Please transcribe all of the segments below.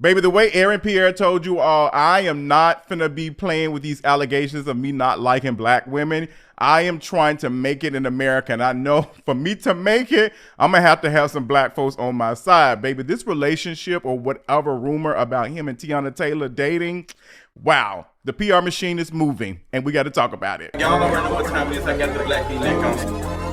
Baby, the way Aaron Pierre told you all, I am not finna be playing with these allegations of me not liking black women. I am trying to make it in America. And I know for me to make it, I'm gonna have to have some black folks on my side, baby. This relationship or whatever rumor about him and Teyana Taylor dating, wow, the PR machine is moving and we got to talk about it. Y'all already know what time it is. I got the black V-neck on.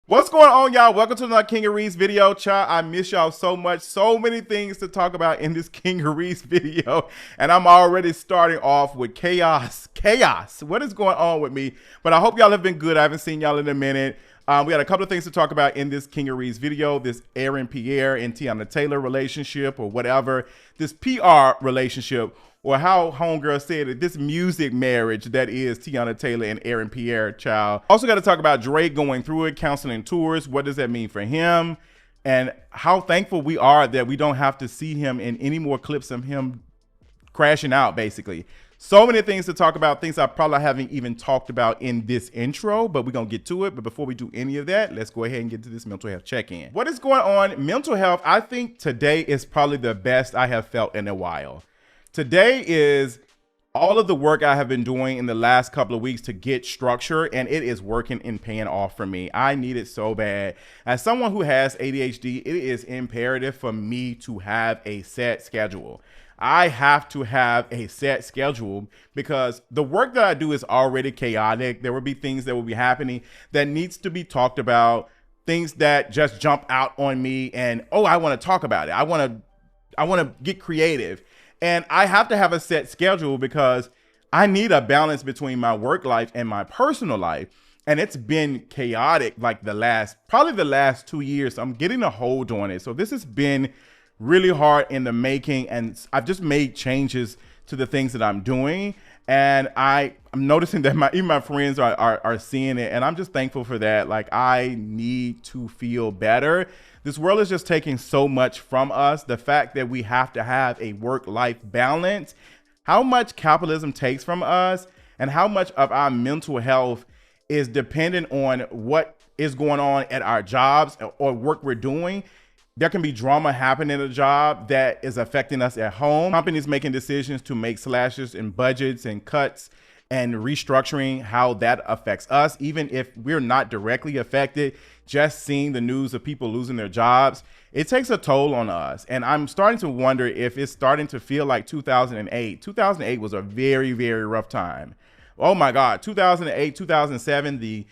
What's going on, y'all? Welcome to another King of Reeds video. Child, I miss y'all so much. So many things to talk about in this King of Reeds video. And I'm already starting off with chaos. Chaos. What is going on with me? But I hope y'all have been good. I haven't seen y'all in a minute. We got a couple of things to talk about in this King of Reeds video. This Aaron Pierre and Tiana Taylor relationship or whatever. This PR relationship. Or how homegirl said it, this music marriage that is Teyana Taylor and Aaron Pierre, child. Also got to talk about Drake going through it, counseling tours. What does that mean for him? And how thankful we are that we don't have to see him in any more clips of him crashing out, basically. So many things to talk about, things I probably haven't even talked about in this intro, but we're going to get to it. But before we do any of that, let's go ahead and get to this mental health check-in. What is going on? Mental health, I think today is probably the best I have felt in a while. Today is all of the work I have been doing in the last couple of weeks to get structure, and it is working and paying off for me. I need it so bad. As someone who has ADHD, it is imperative for me to have a set schedule. I have to have a set schedule because the work that I do is already chaotic. There will be things that will be happening that needs to be talked about, things that just jump out on me and, oh, I want to talk about it. I want to get creative. And I have to have a set schedule because I need a balance between my work life and my personal life. And it's been chaotic like probably the last 2 years. So I'm getting a hold on it. So this has been really hard in the making. And I've just made changes to the things that I'm doing. And I'm noticing that even my friends are seeing it. And I'm just thankful for that. Like, I need to feel better. This world is just taking so much from us. The fact that we have to have a work-life balance, how much capitalism takes from us, and how much of our mental health is dependent on what is going on at our jobs or work we're doing. There can be drama happening at a job that is affecting us at home. Companies making decisions to make slashes in budgets and cuts and restructuring, how that affects us, even if we're not directly affected. Just seeing the news of people losing their jobs, it takes a toll on us. And I'm starting to wonder if it's starting to feel like 2008. 2008 was a very, very rough time. Oh my God, 2008, 2007, the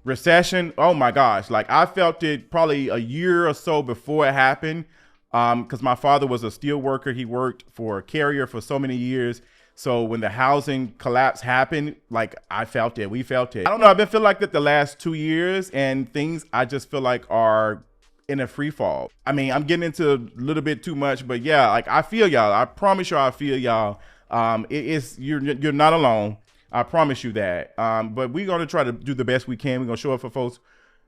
recession. Oh my gosh. Like, I felt it probably a year or so before it happened. Because my father was a steel worker. He worked for a carrier for so many years. So when the housing collapse happened, like, I felt it, we felt it. I don't know, I've been feeling like that the last 2 years, and things I just feel like are in a free fall. I mean, I'm getting into a little bit too much, but yeah, like, I feel y'all. I promise you I feel y'all. You're not alone. I promise you that. But we're gonna try to do the best we can. We're gonna show up for folks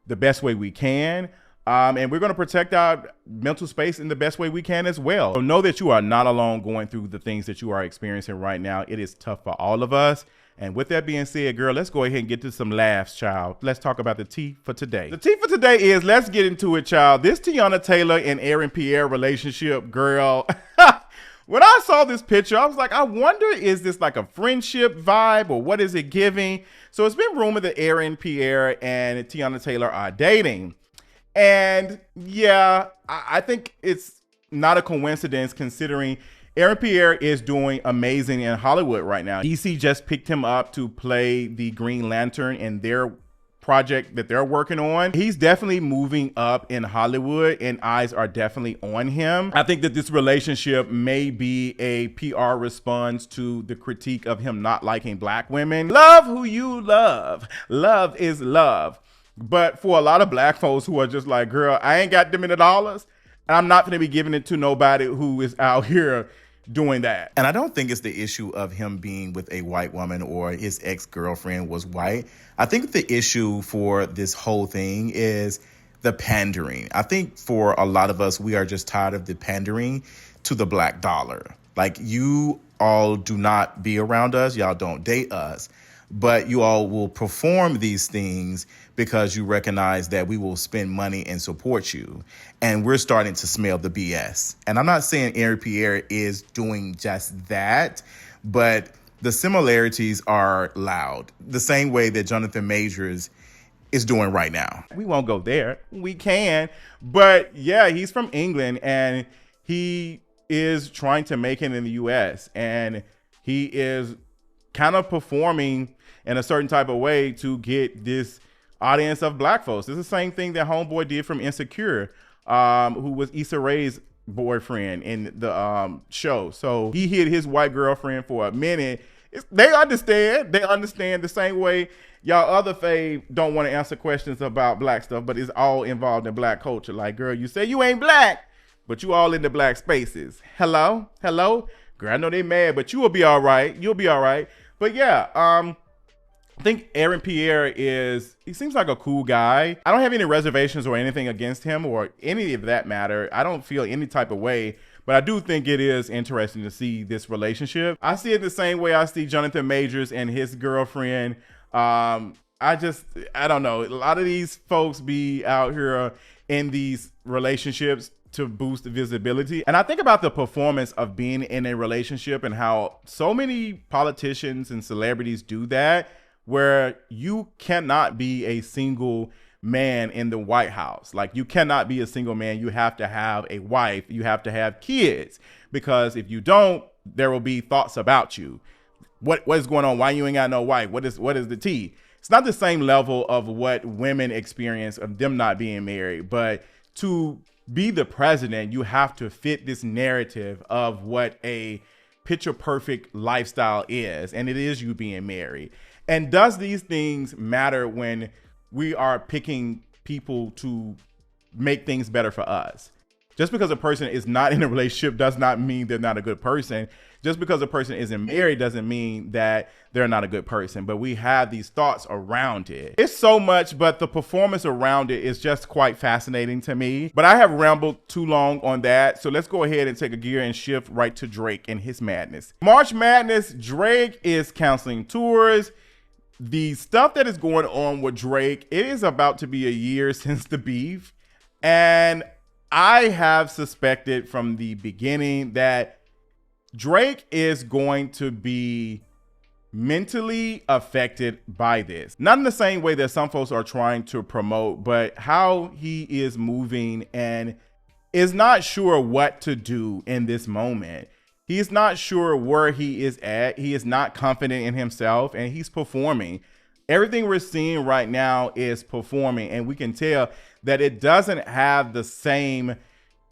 the best way we can. And we're going to protect our mental space in the best way we can as well. So know that you are not alone going through the things that you are experiencing right now. It is tough for all of us. And with that being said, girl, let's go ahead and get to some laughs, child. Let's talk about the tea for today. The tea for today is, let's get into it, child. This Teyana Taylor and Aaron Pierre relationship, girl. When I saw this picture, I was like, I wonder, is this like a friendship vibe or what is it giving? So it's been rumored that Aaron Pierre and Teyana Taylor are dating. And yeah, I think it's not a coincidence considering Aaron Pierre is doing amazing in Hollywood right now. DC just picked him up to play the Green Lantern in their project that they're working on. He's definitely moving up in Hollywood and eyes are definitely on him. I think that this relationship may be a PR response to the critique of him not liking black women. Love who you love. Love is love. But for a lot of black folks who are just like, girl, I ain't got them many dollars, and I'm not going to be giving it to nobody who is out here doing that. And I don't think it's the issue of him being with a white woman or his ex-girlfriend was white. I think the issue for this whole thing is the pandering. I think for a lot of us, we are just tired of the pandering to the black dollar. Like, you all do not be around us. Y'all don't date us. but you all will perform these things because you recognize that we will spend money and support you. And we're starting to smell the BS. And I'm not saying Aaron Pierre is doing just that, but the similarities are loud, the same way that Jonathan Majors is doing right now. We won't go there. We can. But yeah, he's from England and he is trying to make it in the US. And he is kind of performing in a certain type of way to get this audience of black folks. It's the same thing that Homeboy did from Insecure, who was Issa Rae's boyfriend in the show. So he hid his white girlfriend for a minute. They understand the same way y'all other fave don't want to answer questions about black stuff, but it's all involved in black culture. Like, girl, you say you ain't black, but you all in the black spaces. Hello? Girl, I know they mad, but you will be all right. You'll be all right. But yeah, I think Aaron Pierre he seems like a cool guy. I don't have any reservations or anything against him or any of that matter. I don't feel any type of way, but I do think it is interesting to see this relationship. I see it the same way I see Jonathan Majors and his girlfriend. I don't know. A lot of these folks be out here in these relationships to boost the visibility. And I think about the performance of being in a relationship and how so many politicians and celebrities do that, where you cannot be a single man in the White House. Like, you cannot be a single man. You have to have a wife. You have to have kids, because if you don't, there will be thoughts about you. What is going on? Why you ain't got no wife? What is the tea? It's not the same level of what women experience of them not being married, but to be the president, you have to fit this narrative of what a picture perfect lifestyle is. And it is you being married. And does these things matter when we are picking people to make things better for us? Just because a person is not in a relationship does not mean they're not a good person. Just because a person isn't married doesn't mean that they're not a good person. But we have these thoughts around it. It's so much, but the performance around it is just quite fascinating to me. But I have rambled too long on that. So let's go ahead and take a gear and shift right to Drake and his madness. March Madness, Drake is canceling tours. The stuff that is going on with Drake, it is about to be a year since the beef. And I have suspected from the beginning that Drake is going to be mentally affected by this. Not in the same way that some folks are trying to promote, but how he is moving and is not sure what to do in this moment. He's not sure where he is at. He is not confident in himself, and he's performing. Everything we're seeing right now is performing, and we can tell that it doesn't have the same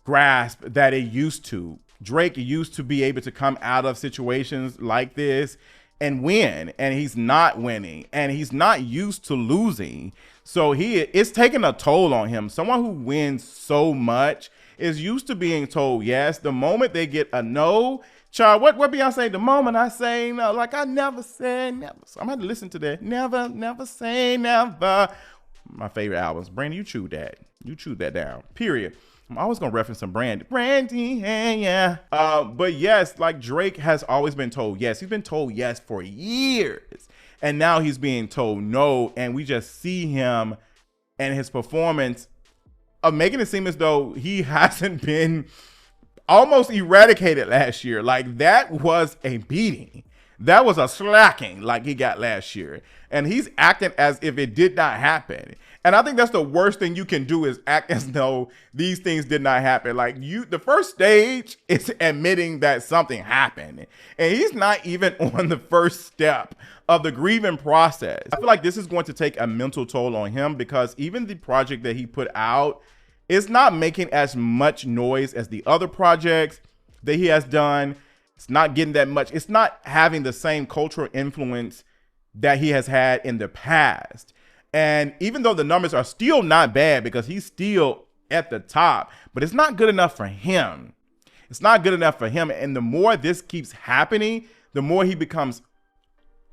grasp that it used to. Drake used to be able to come out of situations like this and win, and he's not winning, and he's not used to losing. So it's taking a toll on him. Someone who wins so much is used to being told yes. The moment they get a no, child, what Beyonce, the moment I say no, like I never said never. So I'm going to listen to that. Never say never. My favorite albums. Brandy, you chewed that. You chewed that down. Period. I'm always going to reference some Brandy. Yeah. But yes, like Drake has always been told yes. He's been told yes for years. And now he's being told no. And we just see him and his performance of making it seem as though he hasn't been almost eradicated last year. Like, that was a beating. That was a slacking like he got last year. And he's acting as if it did not happen. And I think that's the worst thing you can do, is act as though these things did not happen. Like, the first stage is admitting that something happened. And he's not even on the first step of the grieving process. I feel like this is going to take a mental toll on him, because even the project that he put out is not making as much noise as the other projects that he has done. It's not getting that much. It's not having the same cultural influence that he has had in the past. And even though the numbers are still not bad, because he's still at the top, but it's not good enough for him. It's not good enough for him. And the more this keeps happening, the more he becomes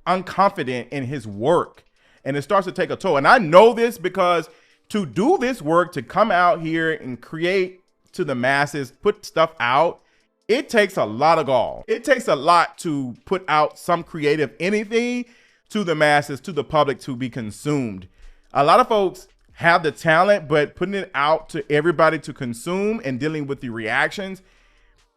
unconfident in his work. And it starts to take a toll. And I know this because to do this work, to come out here and create to the masses, put stuff out, it takes a lot of gall. It takes a lot to put out some creative anything to the masses, to the public to be consumed. A lot of folks have the talent, but putting it out to everybody to consume and dealing with the reactions,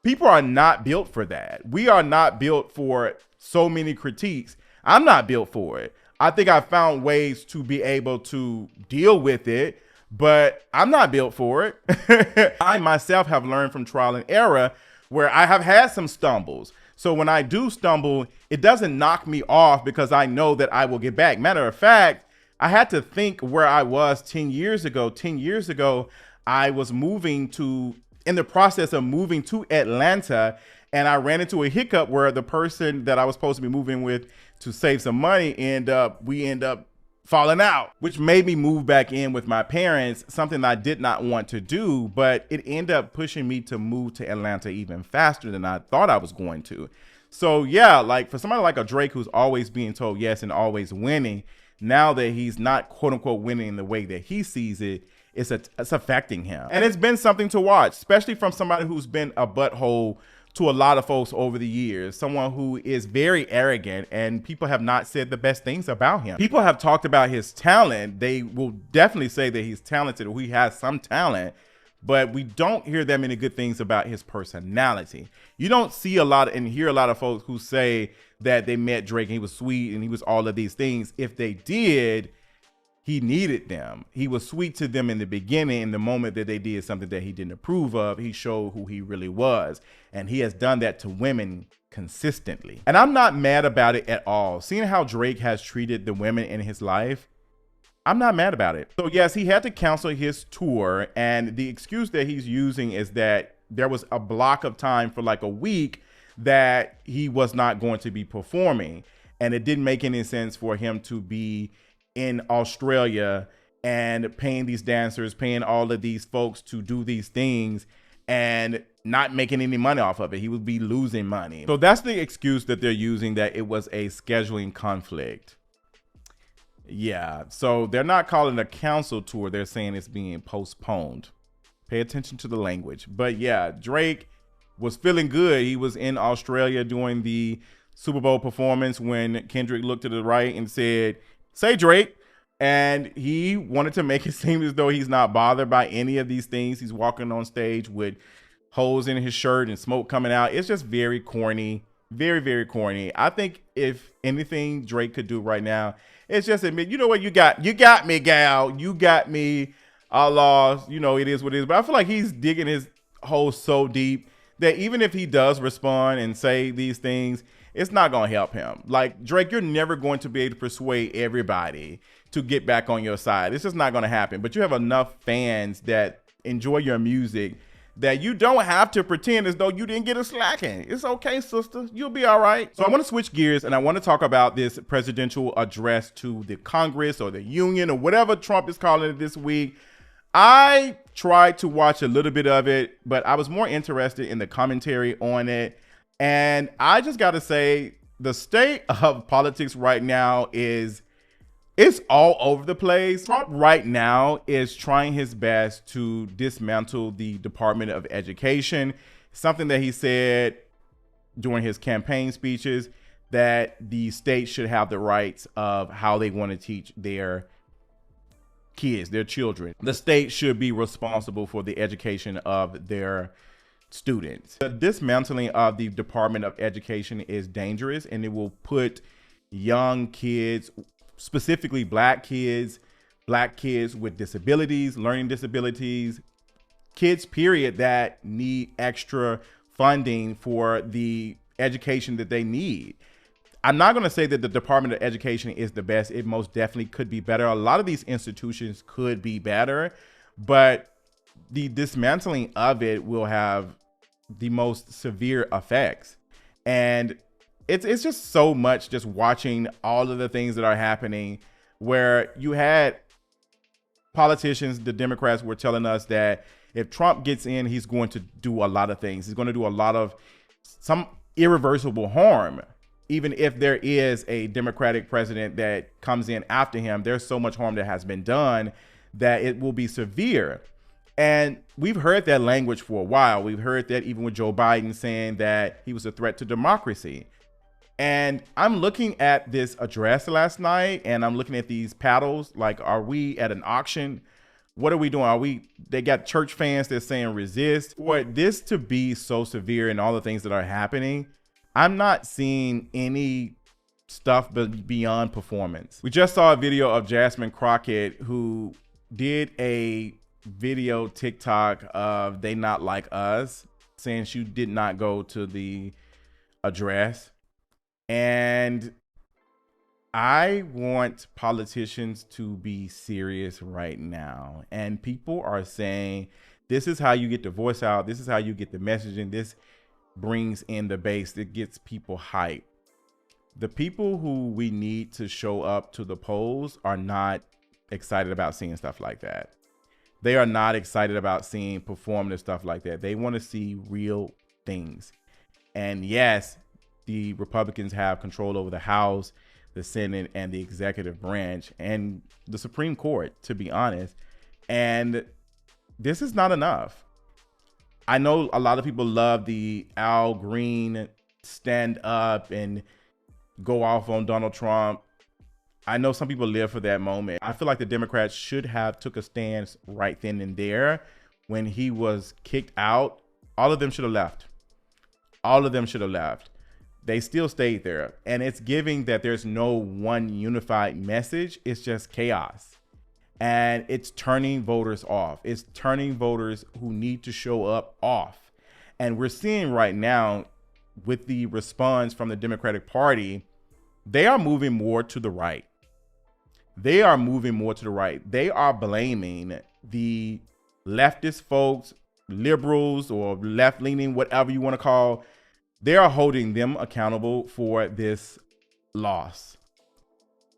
people are not built for that. We are not built for so many critiques. I'm not built for it. I think I found ways to be able to deal with it, but I'm not built for it. I myself have learned from trial and error where I have had some stumbles. So when I do stumble, it doesn't knock me off because I know that I will get back. Matter of fact, I had to think where I was 10 years ago. 10 years ago, I was in the process of moving to Atlanta, and I ran into a hiccup where the person that I was supposed to be moving with to save some money, we end up falling out, which made me move back in with my parents, something I did not want to do, but it ended up pushing me to move to Atlanta even faster than I thought I was going to. So yeah, like for somebody like a Drake who's always being told yes and always winning, now that he's not quote unquote winning in the way that he sees it, it's affecting him. And it's been something to watch, especially from somebody who's been a butthole to a lot of folks over the years, someone who is very arrogant, and people have not said the best things about him. People have talked about his talent. They will definitely say that he's talented or he has some talent, but we don't hear that many good things about his personality. You don't see a lot and hear a lot of folks who say that they met Drake and he was sweet and he was all of these things. If they did, he needed them. He was sweet to them in the beginning. In the moment that they did something that he didn't approve of, he showed who he really was. And he has done that to women consistently. And I'm not mad about it at all. Seeing how Drake has treated the women in his life, I'm not mad about it. So yes, he had to cancel his tour. And the excuse that he's using is that there was a block of time for like a week that he was not going to be performing. And it didn't make any sense for him to be in Australia and paying these dancers, paying all of these folks to do these things and not making any money off of it. He would be losing money. So that's the excuse that they're using, that it was a scheduling conflict. Yeah, so they're not calling it a cancel tour. They're saying it's being postponed. Pay attention to the language. But yeah, Drake was feeling good. He was in Australia doing the Super Bowl performance when Kendrick looked to the right and said, "Say Drake," and he wanted to make it seem as though he's not bothered by any of these things. He's walking on stage with holes in his shirt and smoke coming out. It's just very corny, very, very corny. I think if anything Drake could do right now, it's just admit, you know what, you got me, gal. You got me. I lost. You know, it is what it is. But I feel like he's digging his hole so deep that even if he does respond and say these things, it's not going to help him. Like, Drake, you're never going to be able to persuade everybody to get back on your side. It's just not going to happen. But you have enough fans that enjoy your music that you don't have to pretend as though you didn't get a slacking. It's okay, sister. You'll be all right. So I want to switch gears and I want to talk about this presidential address to the Congress or the Union or whatever Trump is calling it this week. I tried to watch a little bit of it, but I was more interested in the commentary on it. And I just got to say, the state of politics right now it's all over the place. Trump right now is trying his best to dismantle the Department of Education, something that he said during his campaign speeches, that the state should have the rights of how they want to teach their kids, their children. The state should be responsible for the education of their students. The dismantling of the Department of Education is dangerous, and it will put young kids, specifically black kids with disabilities, learning disabilities, kids period, that need extra funding for the education that they need. I'm not going to say that the Department of Education is the best. It most definitely could be better. A lot of these institutions could be better, but the dismantling of it will have the most severe effects. And it's just so much just watching all of the things that are happening, where you had politicians, the Democrats were telling us that if Trump gets in, he's going to do a lot of things. He's going to do a lot of some irreversible harm. Even if there is a Democratic president that comes in after him, there's so much harm that has been done that it will be severe. And we've heard that language for a while. We've heard that even with Joe Biden saying that he was a threat to democracy. And I'm looking at this address last night, and I'm looking at these paddles. Like, are we at an auction? What are we doing? They got church fans that's saying resist. For this to be so severe and all the things that are happening, I'm not seeing any stuff beyond performance. We just saw a video of Jasmine Crockett, who did a video TikTok of They Not Like Us, saying she did not go to the address. And I want politicians to be serious right now. And people are saying, this is how you get the voice out. This is how you get the messaging. This brings in the base. It gets people hyped. The people who we need to show up to the polls are not excited about seeing stuff like that. They are not excited about seeing performative stuff like that. They want to see real things. And yes, the Republicans have control over the House, the Senate, and the executive branch, and the Supreme Court, to be honest. And this is not enough. I know a lot of people love the Al Green stand up and go off on Donald Trump. I know some people live for that moment. I feel like the Democrats should have took a stance right then and there when he was kicked out. All of them should have left. All of them should have left. They still stayed there. And it's giving that there's no one unified message. It's just chaos. And it's turning voters off. It's turning voters who need to show up off. And we're seeing right now with the response from the Democratic Party, they are moving more to the right. They are moving more to the right. They are blaming the leftist folks, liberals, or left-leaning, whatever you want to call. They are holding them accountable for this loss.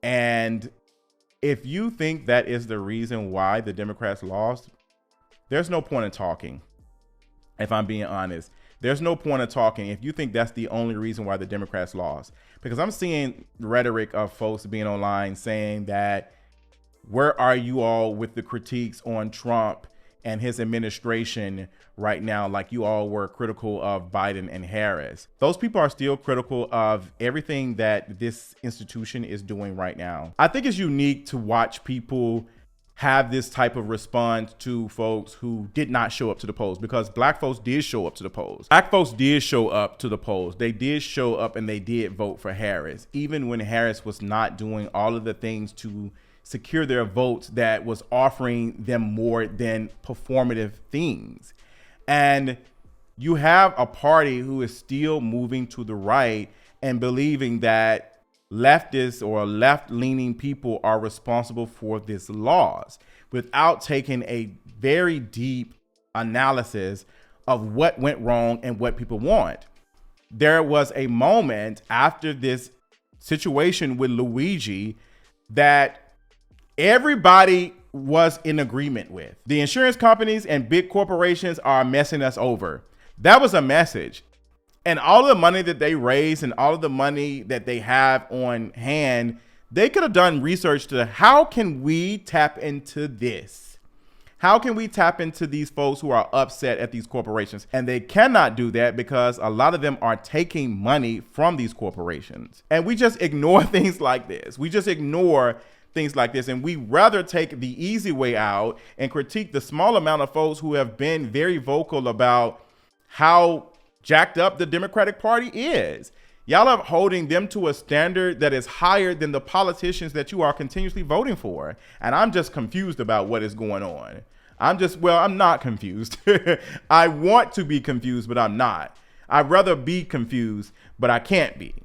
And if you think that is the reason why the Democrats lost, there's no point in talking. If I'm being honest, there's no point in talking if you think that's the only reason why the Democrats lost. Because I'm seeing rhetoric of folks being online saying that, where are you all with the critiques on Trump and his administration right now, like you all were critical of Biden and Harris? Those people are still critical of everything that this institution is doing right now. I think it's unique to watch people have this type of response to folks who did not show up to the polls, because black folks did show up to the polls. Black folks did show up to the polls. They did show up and they did vote for Harris, even when Harris was not doing all of the things to secure their votes that was offering them more than performative things. And you have a party who is still moving to the right and believing that leftists or left-leaning people are responsible for this loss, without taking a very deep analysis of what went wrong and what people want. There was a moment after this situation with Luigi that everybody was in agreement with. The insurance companies and big corporations are messing us over. That was a message. And all of the money that they raise and all of the money that they have on hand, they could have done research to how can we tap into this? How can we tap into these folks who are upset at these corporations? And they cannot do that because a lot of them are taking money from these corporations. And we just ignore things like this. We just ignore things like this. And we rather take the easy way out and critique the small amount of folks who have been very vocal about how jacked up the Democratic Party is. Y'all are holding them to a standard that is higher than the politicians that you are continuously voting for. And I'm just confused about what is going on. I'm not confused. I want to be confused, but I'm not. I'd rather be confused, but I can't be.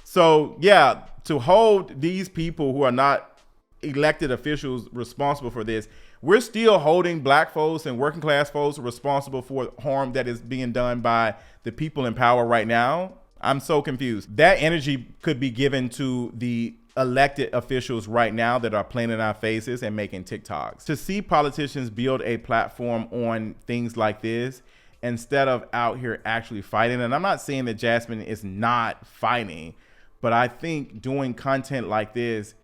So yeah, to hold these people who are not elected officials responsible for this, we're still holding black folks and working class folks responsible for harm that is being done by the people in power right now. I'm so confused. That energy could be given to the elected officials right now that are playing in our faces and making TikToks. To see politicians build a platform on things like this instead of out here actually fighting. And I'm not saying that Jasmine is not fighting, but I think doing content like this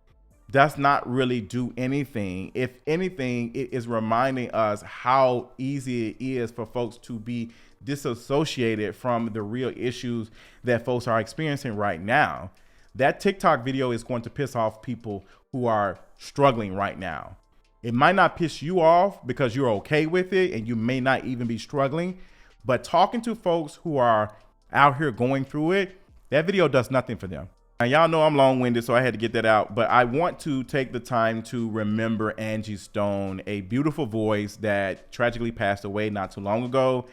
does not really do anything. If anything, it is reminding us how easy it is for folks to be disassociated from the real issues that folks are experiencing right now. That TikTok video is going to piss off people who are struggling right now. It might not piss you off because you're okay with it and you may not even be struggling, but talking to folks who are out here going through it, that video does nothing for them. Now, y'all know I'm long-winded, so I had to get that out, but I want to take the time to remember Angie Stone, a beautiful voice that tragically passed away not too long ago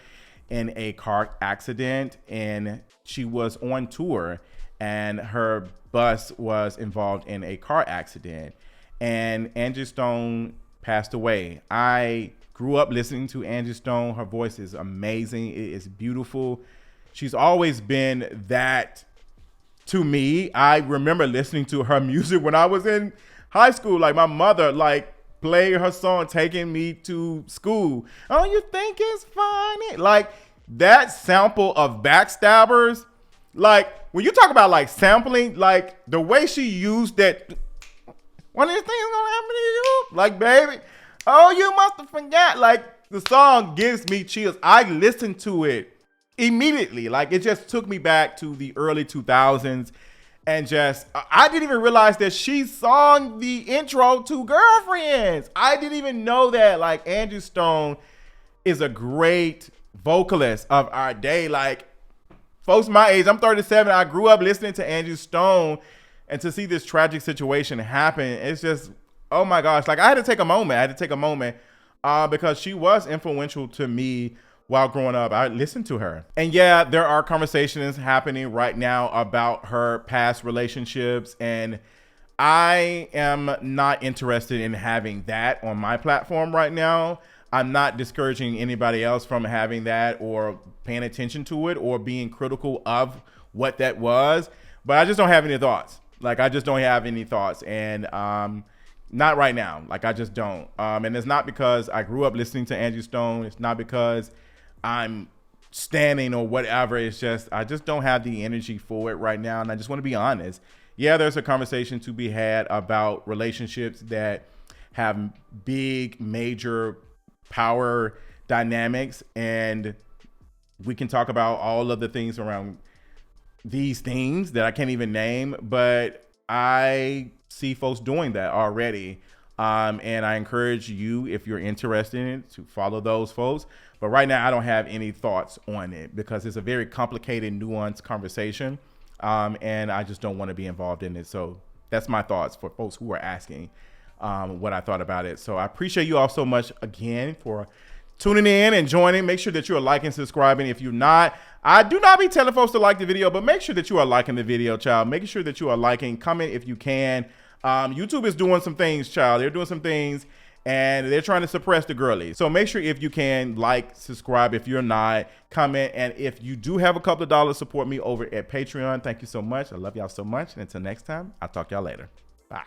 in a car accident. And she was on tour and her bus was involved in a car accident, and Angie Stone passed away. I grew up listening to Angie Stone. Her voice is amazing. It is beautiful. She's always been that to me. I remember listening to her music when I was in high school. Like, my mother played her song Taking Me to School. Oh, you think it's funny? Like, that sample of Backstabbers, like, when you talk about like sampling, like the way she used that, one of these things gonna happen to you, like, baby, oh, you must have forgot. Like, the song gives me chills. I listened to it immediately. Like, it just took me back to the early 2000s, and just, I didn't even realize that she sung the intro to Girlfriends. I didn't even know that. Like, Angie Stone is a great vocalist of our day. Like, folks my age, I'm 37, I grew up listening to Angie Stone, and to see this tragic situation happen, it's just, oh my gosh. Like, I had to take a moment. Because she was influential to me while growing up. I listened to her. And yeah, there are conversations happening right now about her past relationships, and I am not interested in having that on my platform right now. I'm not discouraging anybody else from having that or paying attention to it or being critical of what that was, but I just don't have any thoughts. Like, I just don't have any thoughts, and not right now. Like, I just don't. And it's not because I grew up listening to Angie Stone. It's not because I'm standing or whatever. It's just, I just don't have the energy for it right now. And I just want to be honest. Yeah, there's a conversation to be had about relationships that have big, major power dynamics. And we can talk about all of the things around these things that I can't even name, but I see folks doing that already. And I encourage you, if you're interested in it, to follow those folks. But right now, I don't have any thoughts on it because it's a very complicated, nuanced conversation. And I just don't want to be involved in it. So that's my thoughts for folks who are asking what I thought about it. So I appreciate you all so much again for tuning in and joining. Make sure that you are liking, subscribing. If you're not, I do not be telling folks to like the video, but make sure that you are liking the video, child. Making sure that you are liking, comment if you can. YouTube is doing some things, child. They're doing some things, and they're trying to suppress the girlies. So make sure, if you can, like, subscribe. If you're not, comment. And if you do have a couple of dollars, support me over at Patreon. Thank you so much. I love y'all so much. And until next time, I'll talk to y'all later. Bye.